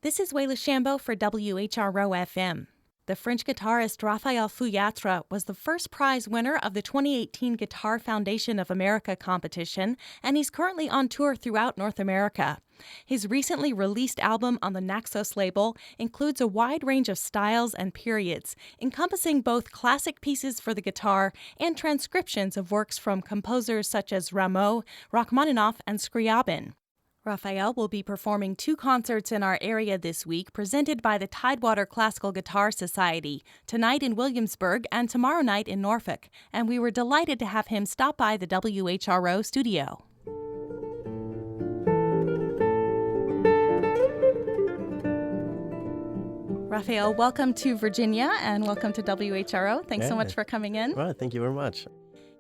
This is Wayla for WHRO FM. The French guitarist Raphael Feuillatre was the first prize winner of the 2018 Guitar Foundation of America competition, and he's currently on tour throughout North America. His recently released album on the Naxos label includes a wide range of styles and periods, encompassing both classic pieces for the guitar and transcriptions of works from composers such as Rameau, Rachmaninov, and Scriabin. Raphael will be performing 2 concerts in our area this week, presented by the Tidewater Classical Guitar Society, tonight in Williamsburg and tomorrow night in Norfolk, and we were delighted to have him stop by the WHRO studio. Raphael, welcome to Virginia and welcome to WHRO. Thanks so much for coming in. Well, thank you very much.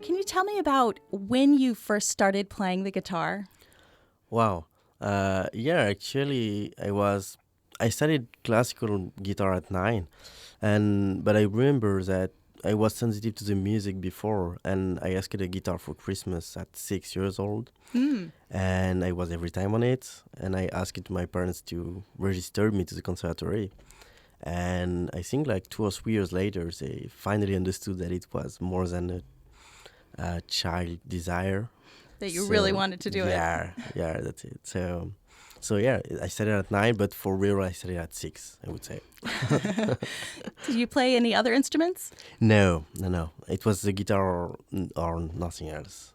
Can you tell me about when you first started playing the guitar? Wow. Actually, I studied classical guitar at 9, but I remember that I was sensitive to the music before, and I asked a guitar for Christmas at 6 years old, and I was every time on it, and I asked my parents to register me to the conservatory, and I think like 2 or 3 years later, they finally understood that it was more than a child desire. That you really wanted to do it. Yeah, that's it. So I started at 9, but for real, I started at 6, I would say. Did you play any other instruments? No. It was the guitar or nothing else.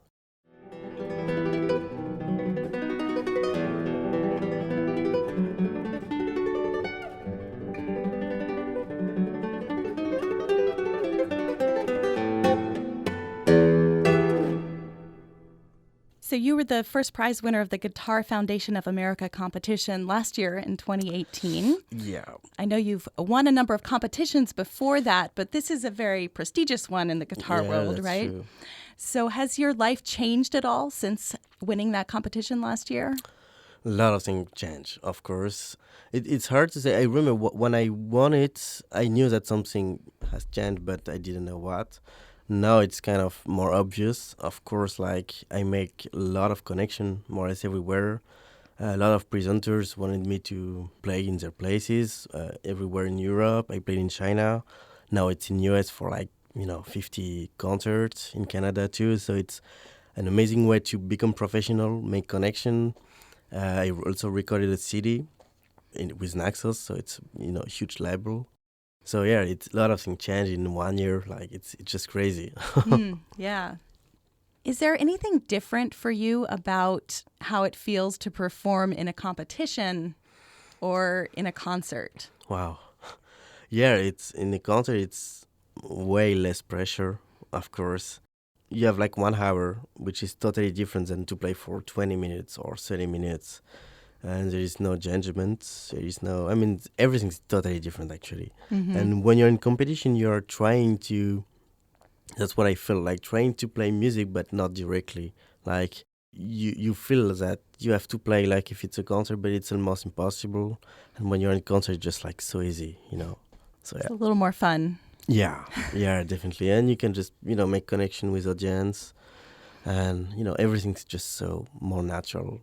So you were the first prize winner of the Guitar Foundation of America competition last year in 2018. Yeah. I know you've won a number of competitions before that, but this is a very prestigious one in the guitar world, that's right? True. So has your life changed at all since winning that competition last year? A lot of things change, of course. It's hard to say. I remember when I won it, I knew that something has changed, but I didn't know what. Now it's kind of more obvious. Of course, like I make a lot of connection more or less everywhere. A lot of presenters wanted me to play in their places everywhere in Europe. I played in China. Now it's in US for 50 concerts, in Canada too. So it's an amazing way to become professional, make connection. I also recorded a CD with Naxos, so it's a huge label. So it's a lot of things change in 1 year. Like it's just crazy. Yeah. Is there anything different for you about how it feels to perform in a competition or in a concert? Wow. Yeah, it's in the concert. It's way less pressure. Of course, you have like 1 hour, which is totally different than to play for 20 minutes or 30 minutes. And there is no judgment. Everything's totally different, actually. Mm-hmm. And when you're in competition, you're trying to, that's what I feel, like trying to play music, but not directly. Like, you feel that you have to play like if it's a concert, but it's almost impossible. And when you're in concert, it's just like so easy, So It's a little more fun. Yeah, definitely. And you can just, make connection with audience. And, everything's just so more natural.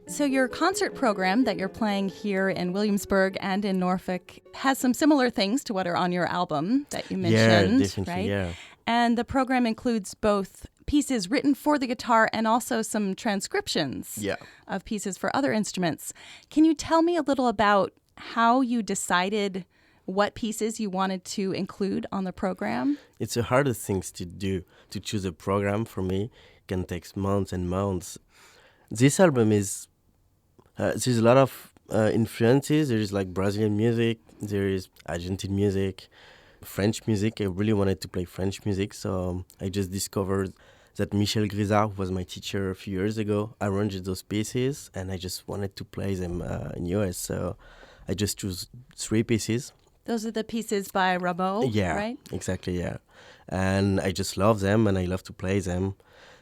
So your concert program that you're playing here in Williamsburg and in Norfolk has some similar things to what are on your album that you mentioned, definitely, right? Yeah. And the program includes both pieces written for the guitar and also some transcriptions of pieces for other instruments. Can you tell me a little about how you decided what pieces you wanted to include on the program? It's the hardest things to do, to choose a program for me. It can take months and months. This album is, there's a lot of influences. There is like Brazilian music, there is Argentine music, French music. I really wanted to play French music, so I just discovered that Michel Grisard, who was my teacher a few years ago, arranged those pieces, and I just wanted to play them in US, so I just chose 3 pieces. Those are the pieces by Rameau, right? Exactly, yeah. And I just love them, and I love to play them.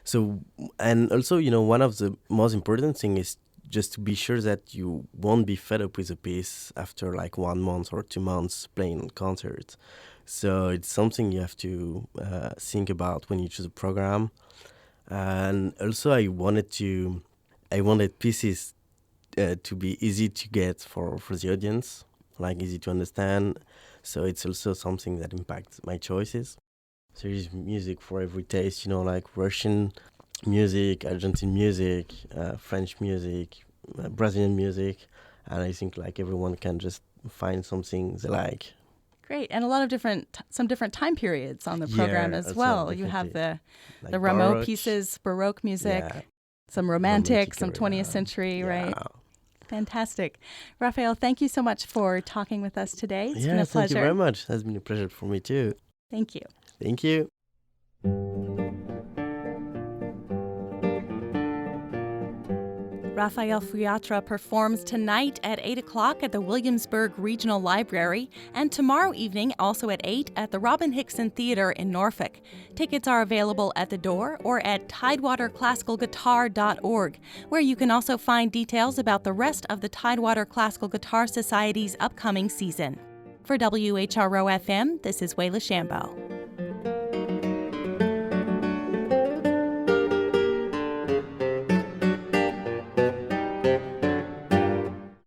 So, and also, one of the most important thing is just to be sure that you won't be fed up with a piece after like 1 month or 2 months playing concerts. So it's something you have to think about when you choose a program. And also I wanted pieces to be easy to get for the audience, like easy to understand. So it's also something that impacts my choices. There is music for every taste, like Russian music, Argentine music, French music, Brazilian music. And I think like everyone can just find something they like. Great, and a lot of some different time periods on the program as well. You have the Rameau Baroque pieces, Baroque music, some Romantic, some 20th century, right? Fantastic. Raphael, thank you so much for talking with us today. It's been a pleasure. Thank you very much. It has been a pleasure for me too. Thank you. Thank you. Raphael Feuillatre performs tonight at 8 o'clock at the Williamsburg Regional Library and tomorrow evening also at 8 at the Robin Hickson Theatre in Norfolk. Tickets are available at the door or at tidewaterclassicalguitar.org, where you can also find details about the rest of the Tidewater Classical Guitar Society's upcoming season. For WHRO FM, this is Wayla Shambo.